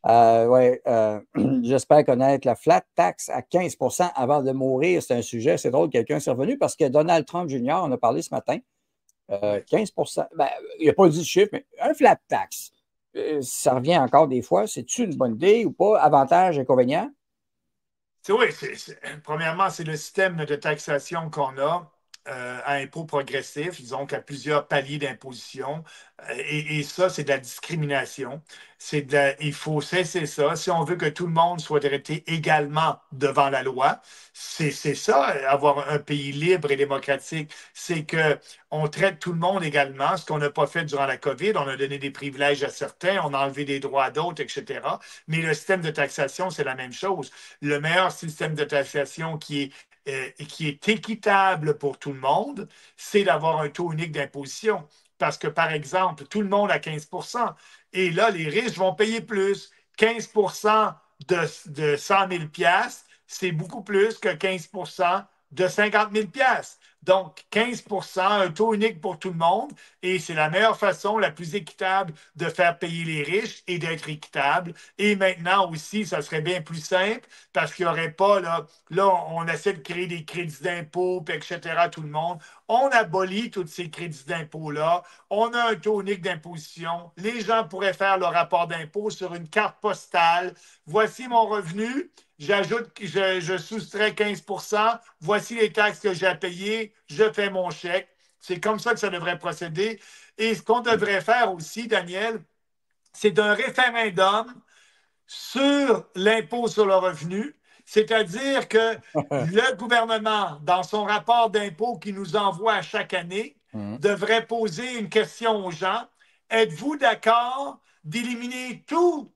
Ouais, j'espère connaître la flat tax à 15 avant de mourir. C'est un sujet, c'est drôle, quelqu'un s'est revenu parce que Donald Trump Jr. en a parlé ce matin. Ouais. 15 ben, il n'a pas dit le chiffre, mais un flat tax, ça revient encore des fois. C'est-tu une bonne idée ou pas? Avantage, inconvénient? Oui, premièrement, c'est le système de taxation qu'on a à impôt progressif, donc à plusieurs paliers d'imposition. Et ça, c'est de la discrimination. Il faut cesser ça. Si on veut que tout le monde soit traité également devant la loi, c'est ça, avoir un pays libre et démocratique. C'est que on traite tout le monde également, ce qu'on n'a pas fait durant la COVID. On a donné des privilèges à certains, on a enlevé des droits à d'autres, etc. Mais le système de taxation, c'est la même chose. Le meilleur système de taxation qui est équitable pour tout le monde, c'est d'avoir un taux unique d'imposition. Parce que, par exemple, tout le monde a 15 et là, les riches vont payer plus. 15 de 100 000 c'est beaucoup plus que 15 de 50 000. Donc, 15 un taux unique pour tout le monde, et c'est la meilleure façon, la plus équitable de faire payer les riches et d'être équitable. Et maintenant aussi, ça serait bien plus simple parce qu'il n'y aurait pas, là, on essaie de créer des crédits d'impôt, etc., tout le monde. On abolit tous ces crédits d'impôt-là. On a un taux unique d'imposition. Les gens pourraient faire leur rapport d'impôt sur une carte postale. Voici mon revenu. J'ajoute que je soustrais 15. Voici les taxes que j'ai à payer. Je fais mon chèque. C'est comme ça que ça devrait procéder. Et ce qu'on devrait faire aussi, Daniel, c'est un référendum sur l'impôt sur le revenu, c'est-à-dire que le gouvernement, dans son rapport d'impôt qu'il nous envoie à chaque année, Mhm. devrait poser une question aux gens. Êtes-vous d'accord d'éliminer tout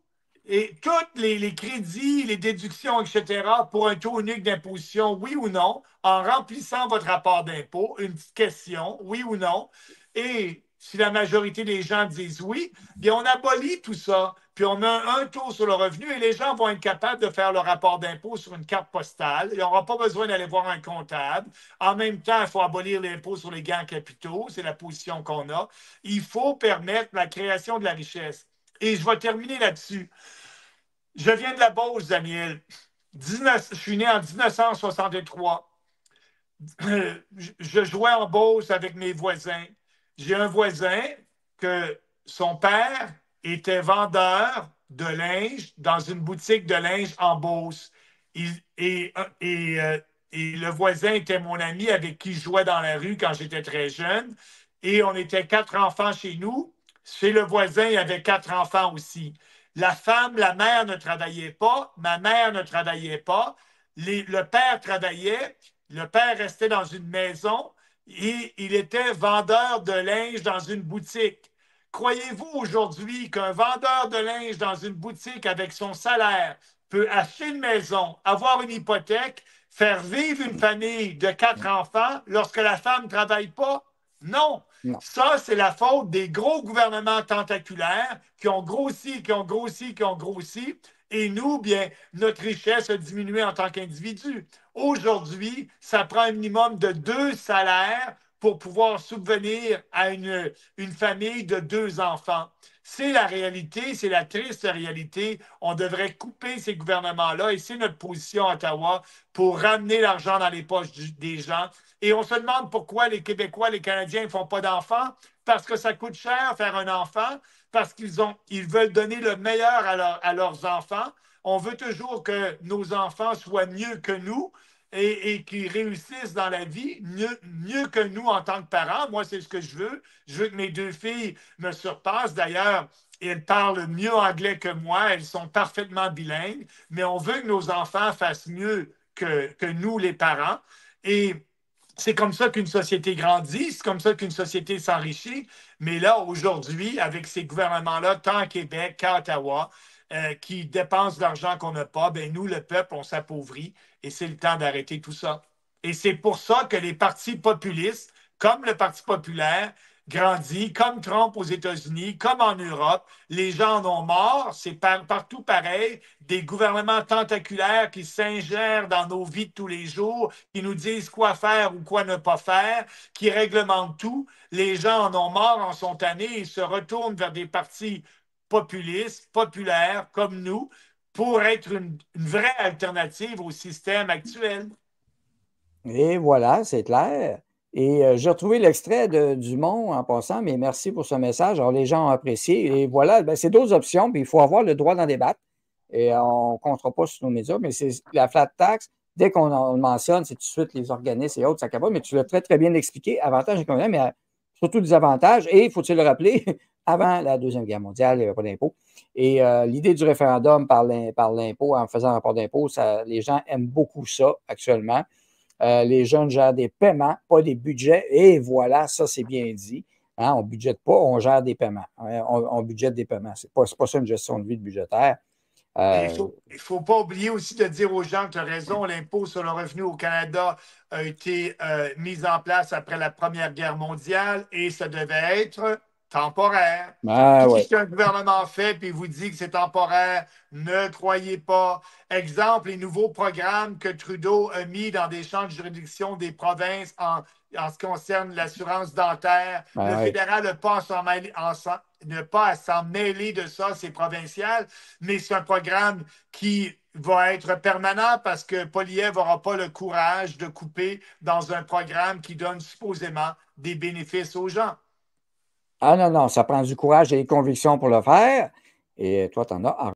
et tous les crédits, les déductions, etc., pour un taux unique d'imposition, oui ou non, en remplissant votre rapport d'impôt, une petite question, oui ou non. Et si la majorité des gens disent oui, bien on abolit tout ça, puis on a un taux sur le revenu et les gens vont être capables de faire le rapport d'impôt sur une carte postale. Ils n'auront pas besoin d'aller voir un comptable. En même temps, il faut abolir l'impôt sur les gains en capitaux, c'est la position qu'on a. Il faut permettre la création de la richesse. Et je vais terminer là-dessus. Je viens de la Beauce, Daniel. Je suis né en 1963. Je jouais en Beauce avec mes voisins. J'ai un voisin que son père était vendeur de linge dans une boutique de linge en Beauce. Il- et, et, euh, et le voisin était mon ami avec qui je jouais dans la rue quand j'étais très jeune. Et on était quatre enfants chez nous. Chez le voisin, il y avait quatre enfants aussi. La femme, la mère ne travaillait pas, ma mère ne travaillait pas. Le père travaillait, le père restait dans une maison et il était vendeur de linge dans une boutique. Croyez-vous aujourd'hui qu'un vendeur de linge dans une boutique avec son salaire peut acheter une maison, avoir une hypothèque, faire vivre une famille de quatre enfants lorsque la femme ne travaille pas? Non. Non. Ça, c'est la faute des gros gouvernements tentaculaires qui ont grossi, qui ont grossi, qui ont grossi. Et nous, bien, notre richesse a diminué en tant qu'individu. Aujourd'hui, ça prend un minimum de deux salaires pour pouvoir subvenir à une famille de deux enfants. C'est la réalité, c'est la triste réalité. On devrait couper ces gouvernements-là et c'est notre position à Ottawa pour ramener l'argent dans les poches des gens. Et on se demande pourquoi les Québécois, les Canadiens ne font pas d'enfants. Parce que ça coûte cher faire un enfant, parce ils veulent donner le meilleur à leurs enfants. On veut toujours que nos enfants soient mieux que nous et qui réussissent dans la vie mieux que nous en tant que parents. Moi, c'est ce que je veux. Je veux que mes deux filles me surpassent. D'ailleurs, elles parlent mieux anglais que moi. Elles sont parfaitement bilingues. Mais on veut que nos enfants fassent mieux que nous, les parents. Et c'est comme ça qu'une société grandit, c'est comme ça qu'une société s'enrichit. Mais là, aujourd'hui, avec ces gouvernements-là, tant à Québec qu'à Ottawa, qui dépensent de l'argent qu'on n'a pas, ben nous, le peuple, on s'appauvrit et c'est le temps d'arrêter tout ça. Et c'est pour ça que les partis populistes, comme le Parti populaire, grandit, comme Trump aux États-Unis, comme en Europe. Les gens en ont marre, c'est partout pareil, des gouvernements tentaculaires qui s'ingèrent dans nos vies de tous les jours, qui nous disent quoi faire ou quoi ne pas faire, qui réglementent tout. Les gens en ont marre, en sont tannés et se retournent vers des partis populiste, populaire, comme nous, pour être une vraie alternative au système actuel. Et voilà, c'est clair. Et j'ai retrouvé l'extrait de Dumont en passant, mais merci pour ce message. Alors, les gens ont apprécié. Et voilà, ben, c'est d'autres options, puis il faut avoir le droit d'en débattre. Et on ne comptera pas sur nos médias, mais c'est la flat tax. Dès qu'on en mentionne, c'est tout de suite les organismes et autres, ça capote, mais tu l'as très, très bien expliqué. Avantages et inconvénients, mais surtout des avantages. Et, faut-il le rappeler, avant la Deuxième Guerre mondiale, il n'y avait pas d'impôt. Et l'idée du référendum par l'impôt, en faisant un rapport d'impôt, les gens aiment beaucoup ça actuellement. Les jeunes gèrent des paiements, pas des budgets. Et voilà, ça, c'est bien dit. Hein, on ne budgète pas, on gère des paiements. Hein, on budgète des paiements. Ce n'est pas ça une gestion de vie de budgétaire. Il ne faut pas oublier aussi de dire aux gens que tu as raison, l'impôt sur le revenu au Canada a été mis en place après la Première Guerre mondiale et ça devait être temporaire. Tout Ouais. ce qu'un gouvernement fait puis vous dit que c'est temporaire, ne croyez pas. Exemple, les nouveaux programmes que Trudeau a mis dans des champs de juridiction des provinces en ce qui concerne l'assurance dentaire. Le Ouais. fédéral n'a pas à s'en mêler de ça, c'est provincial, mais c'est un programme qui va être permanent parce que Poilievre n'aura pas le courage de couper dans un programme qui donne supposément des bénéfices aux gens. Ah non, non, ça prend du courage et des convictions pour le faire. Et toi, tu en as